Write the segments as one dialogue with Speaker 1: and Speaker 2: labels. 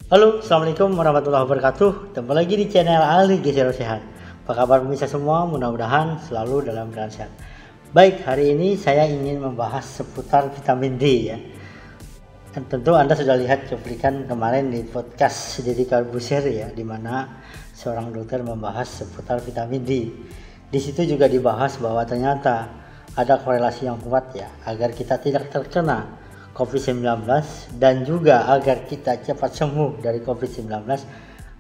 Speaker 1: Halo, assalamualaikum warahmatullahi wabarakatuh. Jumpa lagi di channel Ali Gizi Sehat. Apa kabar pemirsa semua? Mudah-mudahan selalu dalam keadaan sehat. Baik, hari ini saya ingin membahas seputar vitamin D ya. Dan tentu Anda sudah lihat cuplikan kemarin di podcast Deddy Corbuzier ya, di mana seorang dokter membahas seputar vitamin D. Di situ juga dibahas bahwa ternyata ada korelasi yang kuat ya, agar kita tidak terkena COVID-19 dan juga agar kita cepat sembuh dari COVID-19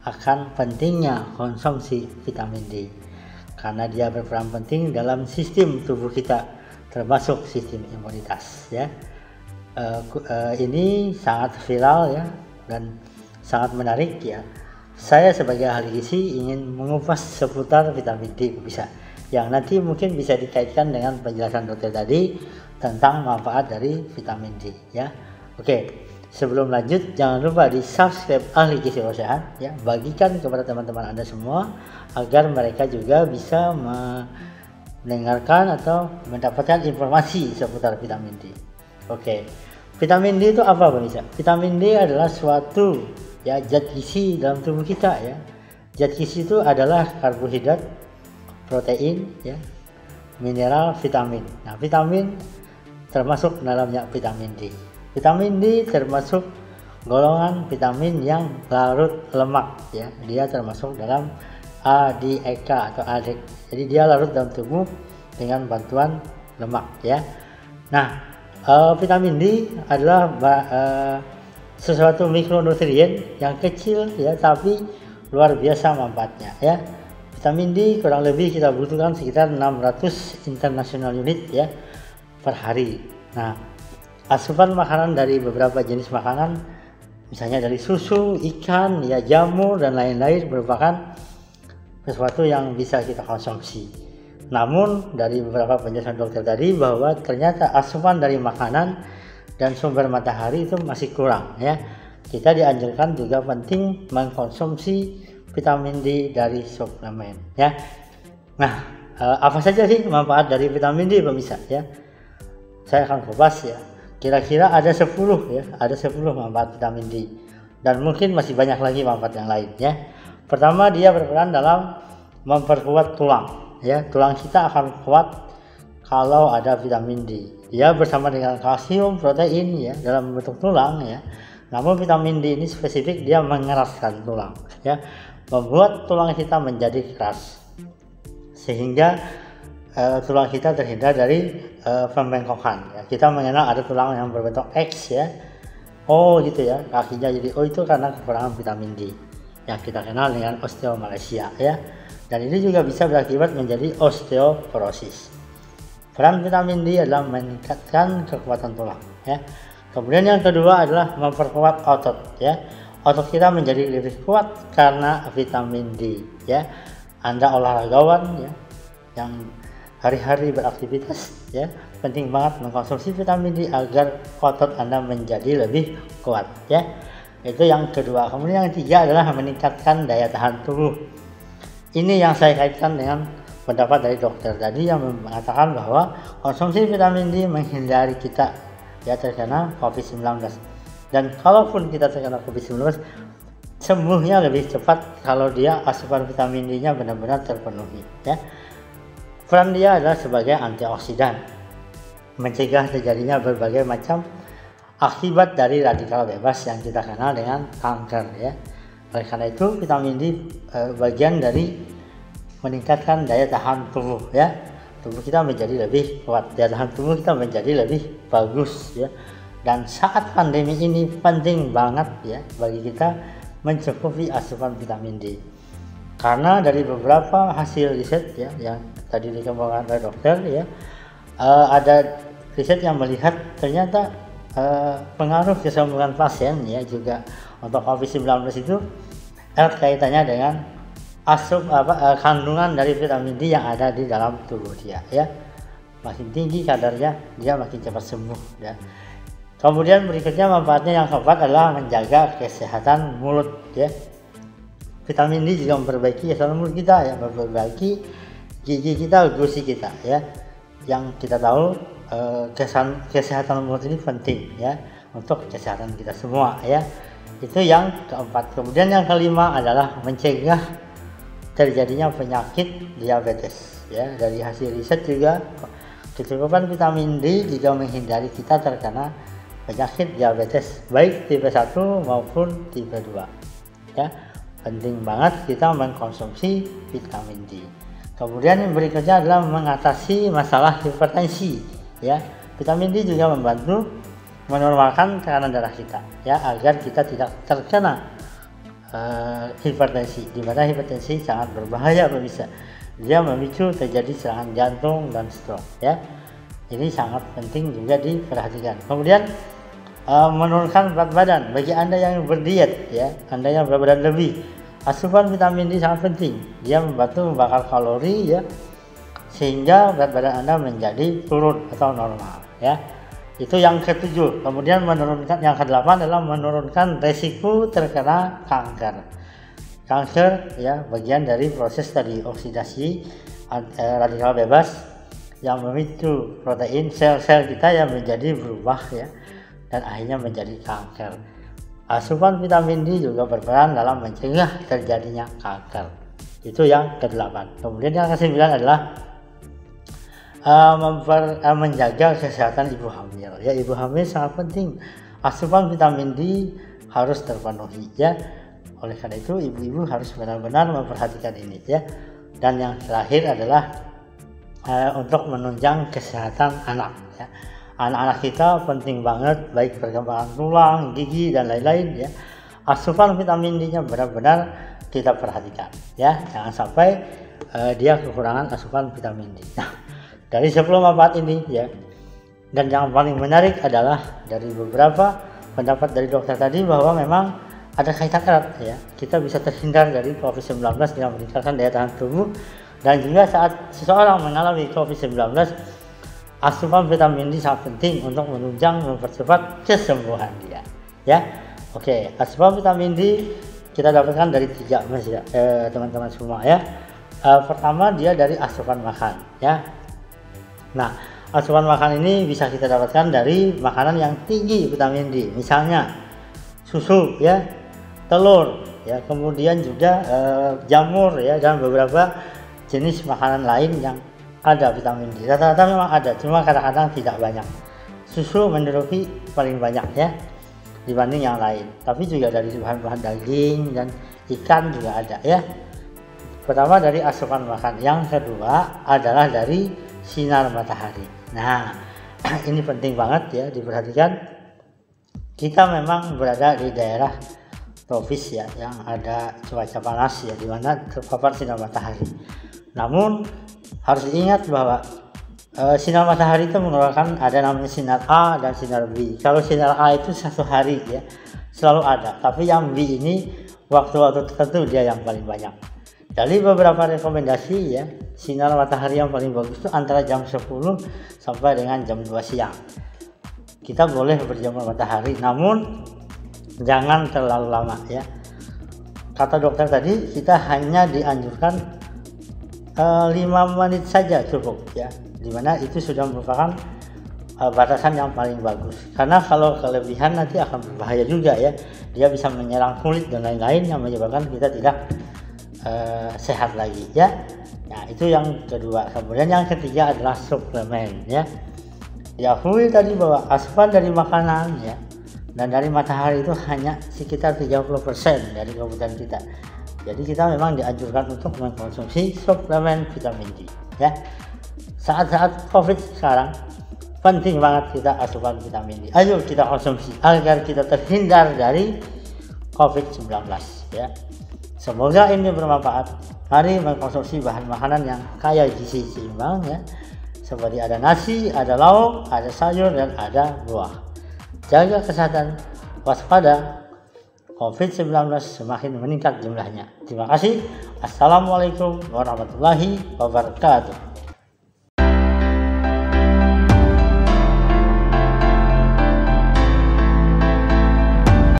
Speaker 1: akan pentingnya konsumsi vitamin D, karena dia berperan penting dalam sistem tubuh kita, termasuk sistem imunitas ya. Ini sangat viral ya dan sangat menarik ya. Saya sebagai ahli gizi ingin mengupas seputar vitamin D bisa, yang nanti mungkin bisa dikaitkan dengan penjelasan dokter tadi tentang manfaat dari vitamin D ya. Oke, sebelum lanjut jangan lupa di subscribe Ahli Gizi Sehat ya, bagikan kepada teman-teman Anda semua agar mereka juga bisa mendengarkan atau mendapatkan informasi seputar vitamin D. Oke, vitamin D itu apa pemirsa? Vitamin D adalah suatu ya zat gizi dalam tubuh kita ya. Zat gizi itu adalah karbohidrat, protein ya, mineral, vitamin. Nah, vitamin termasuk dalamnya vitamin D. Vitamin D termasuk golongan vitamin yang larut lemak ya. Dia termasuk dalam ADEK atau ADEK. Jadi dia larut dalam tubuh dengan bantuan lemak ya. Nah, vitamin D adalah sesuatu mikronutrien yang kecil ya, tapi luar biasa manfaatnya ya. Vitamin D kurang lebih kita butuhkan sekitar 600 international unit ya per hari. Nah, asupan makanan dari beberapa jenis makanan, misalnya dari susu, ikan, ya jamur dan lain-lain, merupakan sesuatu yang bisa kita konsumsi. Namun dari beberapa penjelasan dokter tadi bahwa ternyata asupan dari makanan dan sumber matahari itu masih kurang ya. Kita dianjurkan juga penting mengkonsumsi vitamin D dari suplemen ya. Nah, apa saja sih manfaat dari vitamin D pemirsa ya? Saya akan kupas ya. Kira-kira ada 10 ya, ada 10 manfaat vitamin D. Dan mungkin masih banyak lagi manfaat yang lain ya. Pertama, dia berperan dalam memperkuat tulang ya. Tulang kita akan kuat kalau ada vitamin D. Dia bersama dengan kalsium, protein ya dalam membentuk tulang ya. Namun vitamin D ini spesifik, dia mengeraskan tulang ya, membuat tulang kita menjadi keras sehingga tulang kita terhindar dari pembengkokan ya. Kita mengenal ada tulang yang berbentuk X ya, O gitu ya, kakinya jadi O, itu karena kekurangan vitamin D yang kita kenal dengan osteomalacia ya. Dan ini juga bisa berakibat menjadi osteoporosis. Peran vitamin D adalah meningkatkan kekuatan tulang ya. Kemudian yang kedua adalah memperkuat otot ya. Otot kita menjadi lebih kuat karena vitamin D ya. Anda olahragawan ya yang hari-hari beraktivitas ya, penting banget mengkonsumsi vitamin D agar otot Anda menjadi lebih kuat ya. Itu yang kedua. Kemudian yang ketiga adalah meningkatkan daya tahan tubuh. Ini yang saya kaitkan dengan pendapat dari dokter tadi yang mengatakan bahwa konsumsi vitamin D menghindari kita ya terkena COVID-19. Dan kalaupun kita terkena COVID-19, sembuhnya lebih cepat kalau dia asupan vitamin D-nya benar-benar terpenuhi ya. Peran dia adalah sebagai antioksidan, mencegah terjadinya berbagai macam akibat dari radikal bebas yang kita kenal dengan kanker ya. Oleh karena itu vitamin D bagian dari meningkatkan daya tahan tubuh ya. Tubuh kita menjadi lebih kuat, daya tahan tubuh kita menjadi lebih bagus ya. Dan saat pandemi ini penting banget ya bagi kita mencukupi asupan vitamin D. Karena dari beberapa hasil riset ya yang tadi dikembangkan oleh dokter ya, ada riset yang melihat ternyata pengaruh kesembuhan pasien ya juga untuk COVID-19 itu erat kaitannya dengan kandungan dari vitamin D yang ada di dalam tubuh dia ya. Makin tinggi kadarnya, dia makin cepat sembuh ya. Kemudian berikutnya manfaatnya yang keempat adalah menjaga kesehatan mulut ya. Vitamin D juga memperbaiki kesehatan mulut kita ya, memperbaiki gigi kita, gusi kita ya. Yang kita tahu kesehatan mulut ini penting ya untuk kesehatan kita semua ya. Itu yang keempat. Kemudian yang kelima adalah mencegah terjadinya penyakit diabetes. Ya, dari hasil riset juga kecukupan vitamin D juga menghindari kita terkena penyakit diabetes baik tipe 1 maupun tipe 2. Ya, penting banget kita mengkonsumsi vitamin D. Kemudian yang berikutnya adalah mengatasi masalah hipertensi. Ya, vitamin D juga membantu menormalkan tekanan darah kita, ya, agar kita tidak terkena hipertensi, di mana hipertensi sangat berbahaya pemirsa. Dia memicu terjadi serangan jantung dan stroke, ya. Ini sangat penting juga diperhatikan. Kemudian menurunkan berat badan bagi Anda yang berdiet, ya, Anda yang berat badan lebih. Asupan vitamin D sangat penting. Dia membantu membakar kalori, ya, sehingga berat badan Anda menjadi turun atau normal, ya. Itu yang ketujuh. Kemudian menurunkan, yang kedelapan adalah menurunkan resiko terkena kanker. Kanker, ya, bagian dari proses tadi oksidasi radikal bebas yang memicu protein sel-sel kita yang menjadi berubah, ya, dan akhirnya menjadi kanker. Asupan vitamin D juga berperan dalam mencegah terjadinya kanker. Itu yang kedelapan. Kemudian yang kesembilan adalah menjaga kesehatan ibu hamil, ya. Ibu hamil sangat penting, asupan vitamin D harus terpenuhi, ya. Oleh karena itu ibu-ibu harus benar-benar memperhatikan ini, ya. Dan yang terakhir adalah untuk menunjang kesehatan anak, ya. Anak-anak kita penting banget baik perkembangan tulang, gigi dan lain-lain, ya. Asupan vitamin D-nya benar-benar kita perhatikan, ya. Jangan sampai dia kekurangan asupan vitamin D. Nah, dari 10 manfaat ini, ya, dan yang paling menarik adalah dari beberapa pendapat dari dokter tadi bahwa memang ada kaitan erat, ya. Kita bisa terhindar dari COVID-19 dengan meningkatkan daya tahan tubuh, dan juga saat seseorang mengalami COVID-19, asupan vitamin D sangat penting untuk menunjang mempercepat kesembuhan dia, ya. Oke, asupan vitamin D kita dapatkan dari 3, Mas, ya, teman-teman semua, ya. Pertama, dia dari asupan makan, ya. Nah, asupan makan ini bisa kita dapatkan dari makanan yang tinggi vitamin D, misalnya susu, ya, telur, ya, kemudian juga jamur, ya, dan beberapa jenis makanan lain yang ada vitamin D. Rata-rata memang ada, cuma kadang-kadang tidak banyak. Susu menduduki paling banyak, ya, dibanding yang lain. Tapi juga dari bahan-bahan daging dan ikan juga ada, ya. Pertama dari asupan makan. Yang kedua adalah dari sinar matahari. Nah, ini penting banget, ya, diperhatikan. Kita memang berada di daerah tropis, ya, yang ada cuaca panas, ya, di mana terpapar sinar matahari. Namun harus diingat bahwa sinar matahari itu mengeluarkan ada namanya sinar A dan sinar B. Kalau sinar A itu satu hari, ya, selalu ada. Tapi yang B ini waktu-waktu tertentu dia yang paling banyak. Dari beberapa rekomendasi, ya, sinar matahari yang paling bagus itu antara jam 10 sampai dengan jam 2 siang. Kita boleh berjemur matahari, namun jangan terlalu lama, ya. Kata dokter tadi kita hanya dianjurkan 5 menit saja cukup, ya, dimana itu sudah merupakan batasan yang paling bagus. Karena kalau kelebihan nanti akan berbahaya juga, ya. Dia bisa menyerang kulit dan lain-lain yang menyebabkan kita tidak sehat lagi, ya. Nah, itu yang kedua. Kemudian yang ketiga adalah suplemen, ya. Diakui tadi bahwa asupan dari makanan, ya, dan dari matahari itu hanya sekitar 30% dari kebutuhan kita. Jadi kita memang dianjurkan untuk mengkonsumsi suplemen vitamin D, ya. Saat-saat COVID sekarang penting banget kita asupan vitamin D. Ayo kita konsumsi agar kita terhindar dari COVID-19, ya. Semoga ini bermanfaat. Mari mengkonsumsi bahan makanan yang kaya gizi seimbang, ya. Seperti ada nasi, ada lauk, ada sayur, dan ada buah. Jaga kesehatan, waspada. COVID-19 semakin meningkat jumlahnya. Terima kasih. Assalamualaikum warahmatullahi wabarakatuh.